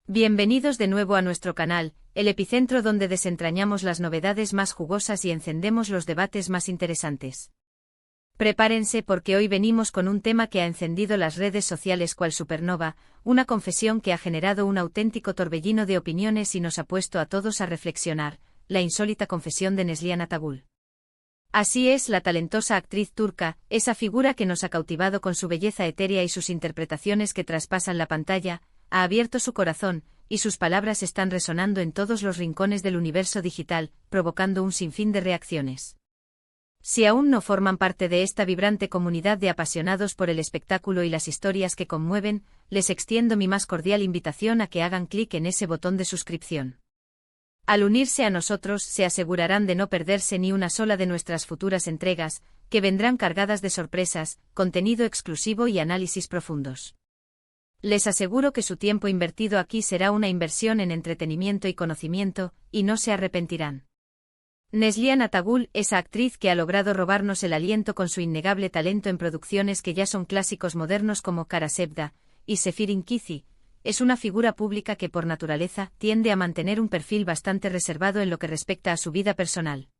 Bienvenidos de nuevo a nuestro canal, el epicentro donde desentrañamos las novedades más jugosas y encendemos los debates más interesantes. Prepárense porque hoy venimos con un tema que ha encendido las redes sociales cual supernova, una confesión que ha generado un auténtico torbellino de opiniones y nos ha puesto a todos a reflexionar, la insólita confesión de Neslihan Atagul. Así es, la talentosa actriz turca, esa figura que nos ha cautivado con su belleza etérea y sus interpretaciones que traspasan la pantalla, ha abierto su corazón, y sus palabras están resonando en todos los rincones del universo digital, provocando un sinfín de reacciones. Si aún no forman parte de esta vibrante comunidad de apasionados por el espectáculo y las historias que conmueven, les extiendo mi más cordial invitación a que hagan clic en ese botón de suscripción. Al unirse a nosotros, se asegurarán de no perderse ni una sola de nuestras futuras entregas, que vendrán cargadas de sorpresas, contenido exclusivo y análisis profundos. Les aseguro que su tiempo invertido aquí será una inversión en entretenimiento y conocimiento, y no se arrepentirán. Neslihan Atagul, esa actriz que ha logrado robarnos el aliento con su innegable talento en producciones que ya son clásicos modernos como Kara Sevda y Sefirin Kizi, es una figura pública que por naturaleza tiende a mantener un perfil bastante reservado en lo que respecta a su vida personal.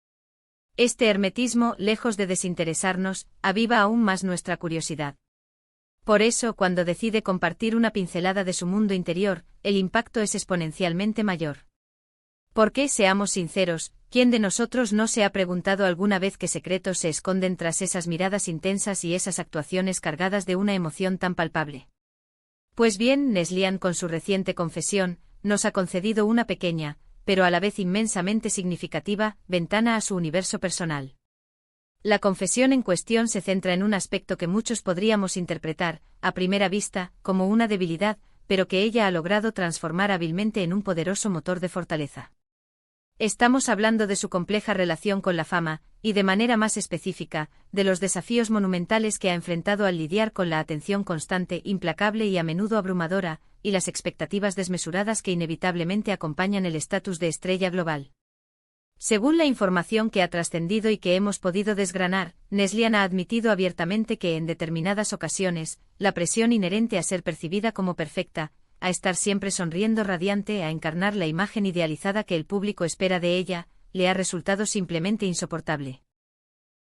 Este hermetismo, lejos de desinteresarnos, aviva aún más nuestra curiosidad. Por eso, cuando decide compartir una pincelada de su mundo interior, el impacto es exponencialmente mayor. Porque, seamos sinceros, ¿quién de nosotros no se ha preguntado alguna vez qué secretos se esconden tras esas miradas intensas y esas actuaciones cargadas de una emoción tan palpable? Pues bien, Neslihan con su reciente confesión, nos ha concedido una pequeña, pero a la vez inmensamente significativa, ventana a su universo personal. La confesión en cuestión se centra en un aspecto que muchos podríamos interpretar, a primera vista, como una debilidad, pero que ella ha logrado transformar hábilmente en un poderoso motor de fortaleza. Estamos hablando de su compleja relación con la fama, y de manera más específica, de los desafíos monumentales que ha enfrentado al lidiar con la atención constante, implacable y a menudo abrumadora, y las expectativas desmesuradas que inevitablemente acompañan el estatus de estrella global. Según la información que ha trascendido y que hemos podido desgranar, Neslihan ha admitido abiertamente que en determinadas ocasiones, la presión inherente a ser percibida como perfecta, a estar siempre sonriendo radiante, a encarnar la imagen idealizada que el público espera de ella, le ha resultado simplemente insoportable.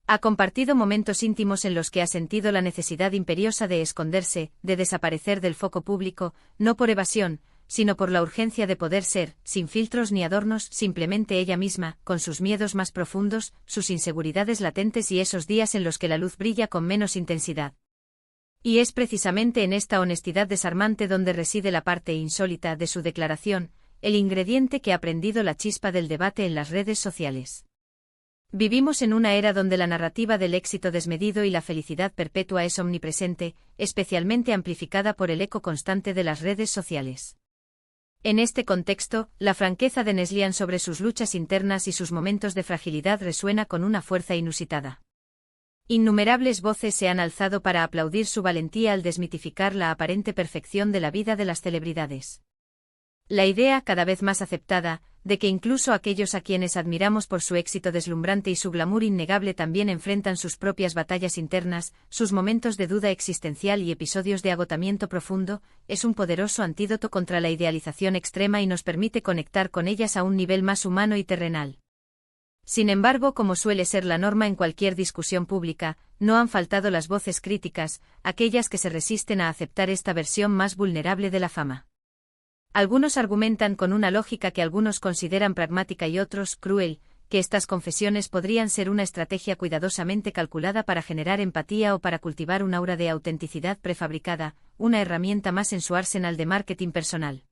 Ha compartido momentos íntimos en los que ha sentido la necesidad imperiosa de esconderse, de desaparecer del foco público, no por evasión, sino por la urgencia de poder ser, sin filtros ni adornos, simplemente ella misma, con sus miedos más profundos, sus inseguridades latentes y esos días en los que la luz brilla con menos intensidad. Y es precisamente en esta honestidad desarmante donde reside la parte insólita de su declaración, el ingrediente que ha prendido la chispa del debate en las redes sociales. Vivimos en una era donde la narrativa del éxito desmedido y la felicidad perpetua es omnipresente, especialmente amplificada por el eco constante de las redes sociales. En este contexto, la franqueza de Neslihan sobre sus luchas internas y sus momentos de fragilidad resuena con una fuerza inusitada. Innumerables voces se han alzado para aplaudir su valentía al desmitificar la aparente perfección de la vida de las celebridades. La idea, cada vez más aceptada, de que incluso aquellos a quienes admiramos por su éxito deslumbrante y su glamour innegable también enfrentan sus propias batallas internas, sus momentos de duda existencial y episodios de agotamiento profundo, es un poderoso antídoto contra la idealización extrema y nos permite conectar con ellas a un nivel más humano y terrenal. Sin embargo, como suele ser la norma en cualquier discusión pública, no han faltado las voces críticas, aquellas que se resisten a aceptar esta versión más vulnerable de la fama. Algunos argumentan con una lógica que algunos consideran pragmática y otros cruel, que estas confesiones podrían ser una estrategia cuidadosamente calculada para generar empatía o para cultivar un aura de autenticidad prefabricada, una herramienta más en su arsenal de marketing personal.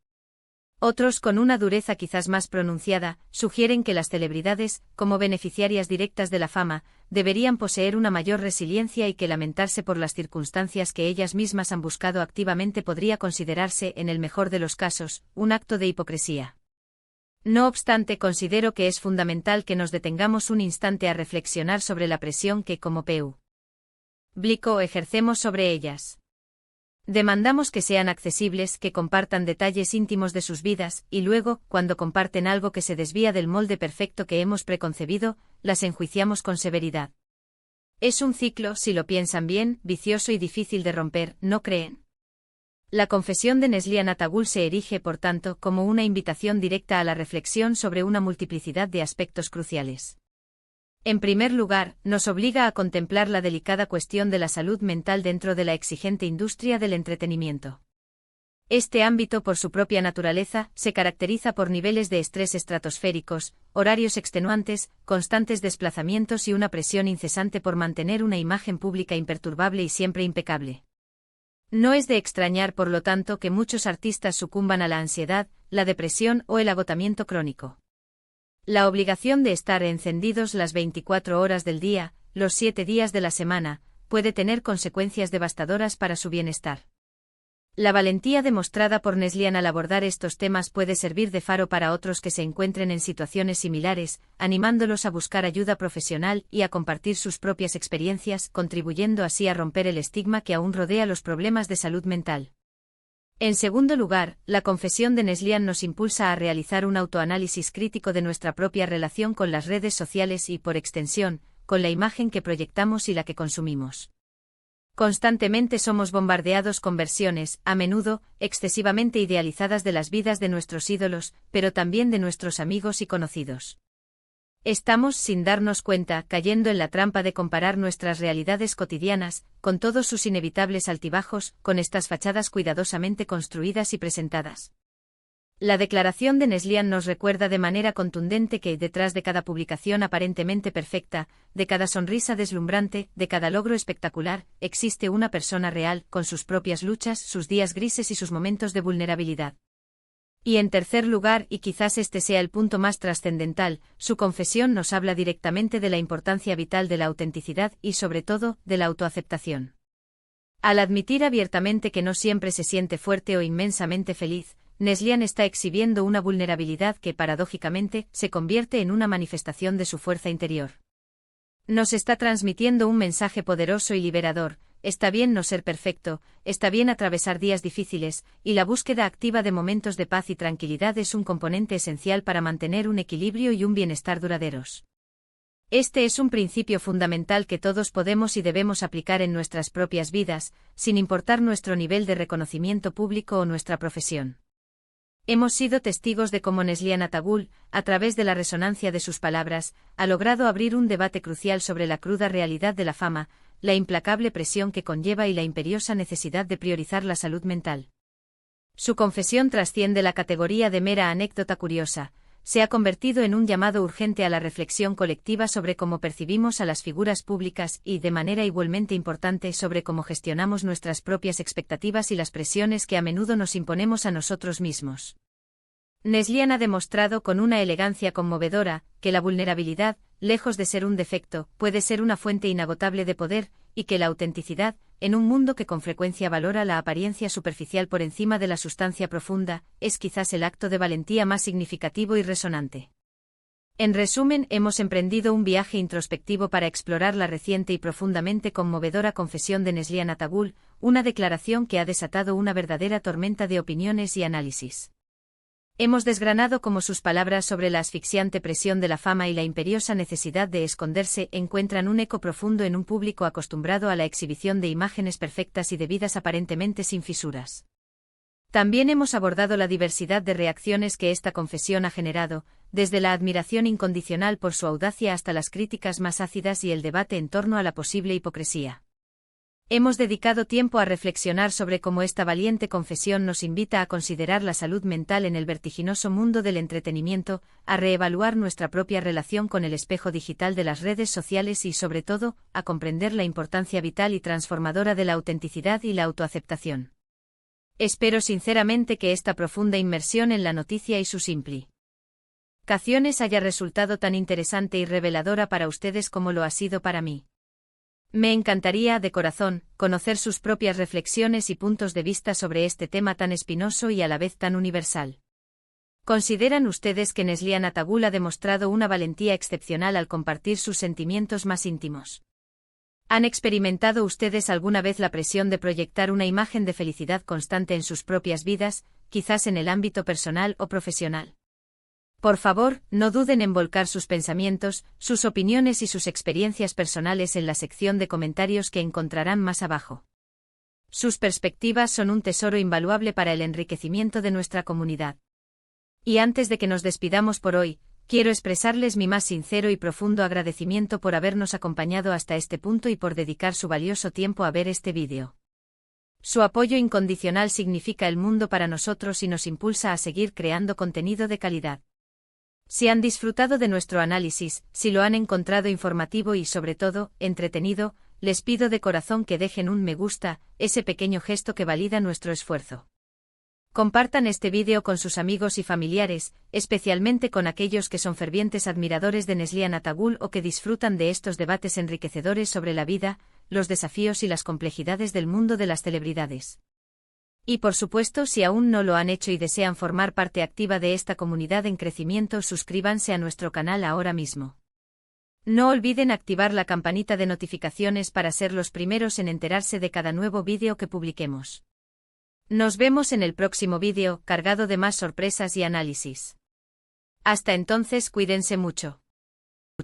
Otros, con una dureza quizás más pronunciada, sugieren que las celebridades, como beneficiarias directas de la fama, deberían poseer una mayor resiliencia y que lamentarse por las circunstancias que ellas mismas han buscado activamente podría considerarse, en el mejor de los casos, un acto de hipocresía. No obstante, considero que es fundamental que nos detengamos un instante a reflexionar sobre la presión que, como público, ejercemos sobre ellas. Demandamos que sean accesibles, que compartan detalles íntimos de sus vidas, y luego, cuando comparten algo que se desvía del molde perfecto que hemos preconcebido, las enjuiciamos con severidad. Es un ciclo, si lo piensan bien, vicioso y difícil de romper, ¿no creen? La confesión de Neslihan Atagul se erige, por tanto, como una invitación directa a la reflexión sobre una multiplicidad de aspectos cruciales. En primer lugar, nos obliga a contemplar la delicada cuestión de la salud mental dentro de la exigente industria del entretenimiento. Este ámbito, por su propia naturaleza, se caracteriza por niveles de estrés estratosféricos, horarios extenuantes, constantes desplazamientos y una presión incesante por mantener una imagen pública imperturbable y siempre impecable. No es de extrañar, por lo tanto, que muchos artistas sucumban a la ansiedad, la depresión o el agotamiento crónico. La obligación de estar encendidos las 24 horas del día, los 7 días de la semana, puede tener consecuencias devastadoras para su bienestar. La valentía demostrada por Neslihan al abordar estos temas puede servir de faro para otros que se encuentren en situaciones similares, animándolos a buscar ayuda profesional y a compartir sus propias experiencias, contribuyendo así a romper el estigma que aún rodea los problemas de salud mental. En segundo lugar, la confesión de Neslihan nos impulsa a realizar un autoanálisis crítico de nuestra propia relación con las redes sociales y, por extensión, con la imagen que proyectamos y la que consumimos. Constantemente somos bombardeados con versiones, a menudo, excesivamente idealizadas de las vidas de nuestros ídolos, pero también de nuestros amigos y conocidos. Estamos, sin darnos cuenta, cayendo en la trampa de comparar nuestras realidades cotidianas, con todos sus inevitables altibajos, con estas fachadas cuidadosamente construidas y presentadas. La declaración de Neslihan nos recuerda de manera contundente que, detrás de cada publicación aparentemente perfecta, de cada sonrisa deslumbrante, de cada logro espectacular, existe una persona real, con sus propias luchas, sus días grises y sus momentos de vulnerabilidad. Y en tercer lugar, y quizás este sea el punto más trascendental, su confesión nos habla directamente de la importancia vital de la autenticidad y, sobre todo, de la autoaceptación. Al admitir abiertamente que no siempre se siente fuerte o inmensamente feliz, Neslihan está exhibiendo una vulnerabilidad que, paradójicamente, se convierte en una manifestación de su fuerza interior. Nos está transmitiendo un mensaje poderoso y liberador: está bien no ser perfecto, está bien atravesar días difíciles, y la búsqueda activa de momentos de paz y tranquilidad es un componente esencial para mantener un equilibrio y un bienestar duraderos. Este es un principio fundamental que todos podemos y debemos aplicar en nuestras propias vidas, sin importar nuestro nivel de reconocimiento público o nuestra profesión. Hemos sido testigos de cómo Neslihan Atagul, a través de la resonancia de sus palabras, ha logrado abrir un debate crucial sobre la cruda realidad de la fama, la implacable presión que conlleva y la imperiosa necesidad de priorizar la salud mental. Su confesión trasciende la categoría de mera anécdota curiosa, se ha convertido en un llamado urgente a la reflexión colectiva sobre cómo percibimos a las figuras públicas y, de manera igualmente importante, sobre cómo gestionamos nuestras propias expectativas y las presiones que a menudo nos imponemos a nosotros mismos. Neslihan ha demostrado con una elegancia conmovedora que la vulnerabilidad, lejos de ser un defecto, puede ser una fuente inagotable de poder, y que la autenticidad, en un mundo que con frecuencia valora la apariencia superficial por encima de la sustancia profunda, es quizás el acto de valentía más significativo y resonante. En resumen, hemos emprendido un viaje introspectivo para explorar la reciente y profundamente conmovedora confesión de Neslihan Atagul, una declaración que ha desatado una verdadera tormenta de opiniones y análisis. Hemos desgranado cómo sus palabras sobre la asfixiante presión de la fama y la imperiosa necesidad de esconderse encuentran un eco profundo en un público acostumbrado a la exhibición de imágenes perfectas y de vidas aparentemente sin fisuras. También hemos abordado la diversidad de reacciones que esta confesión ha generado, desde la admiración incondicional por su audacia hasta las críticas más ácidas y el debate en torno a la posible hipocresía. Hemos dedicado tiempo a reflexionar sobre cómo esta valiente confesión nos invita a considerar la salud mental en el vertiginoso mundo del entretenimiento, a reevaluar nuestra propia relación con el espejo digital de las redes sociales y, sobre todo, a comprender la importancia vital y transformadora de la autenticidad y la autoaceptación. Espero sinceramente que esta profunda inmersión en la noticia y sus implicaciones haya resultado tan interesante y reveladora para ustedes como lo ha sido para mí. Me encantaría, de corazón, conocer sus propias reflexiones y puntos de vista sobre este tema tan espinoso y a la vez tan universal. ¿Consideran ustedes que Neslihan Atagul ha demostrado una valentía excepcional al compartir sus sentimientos más íntimos? ¿Han experimentado ustedes alguna vez la presión de proyectar una imagen de felicidad constante en sus propias vidas, quizás en el ámbito personal o profesional? Por favor, no duden en volcar sus pensamientos, sus opiniones y sus experiencias personales en la sección de comentarios que encontrarán más abajo. Sus perspectivas son un tesoro invaluable para el enriquecimiento de nuestra comunidad. Y antes de que nos despidamos por hoy, quiero expresarles mi más sincero y profundo agradecimiento por habernos acompañado hasta este punto y por dedicar su valioso tiempo a ver este vídeo. Su apoyo incondicional significa el mundo para nosotros y nos impulsa a seguir creando contenido de calidad. Si han disfrutado de nuestro análisis, si lo han encontrado informativo y sobre todo, entretenido, les pido de corazón que dejen un me gusta, ese pequeño gesto que valida nuestro esfuerzo. Compartan este vídeo con sus amigos y familiares, especialmente con aquellos que son fervientes admiradores de Neslihan Atagul o que disfrutan de estos debates enriquecedores sobre la vida, los desafíos y las complejidades del mundo de las celebridades. Y por supuesto, si aún no lo han hecho y desean formar parte activa de esta comunidad en crecimiento, suscríbanse a nuestro canal ahora mismo. No olviden activar la campanita de notificaciones para ser los primeros en enterarse de cada nuevo vídeo que publiquemos. Nos vemos en el próximo vídeo, cargado de más sorpresas y análisis. Hasta entonces, cuídense mucho.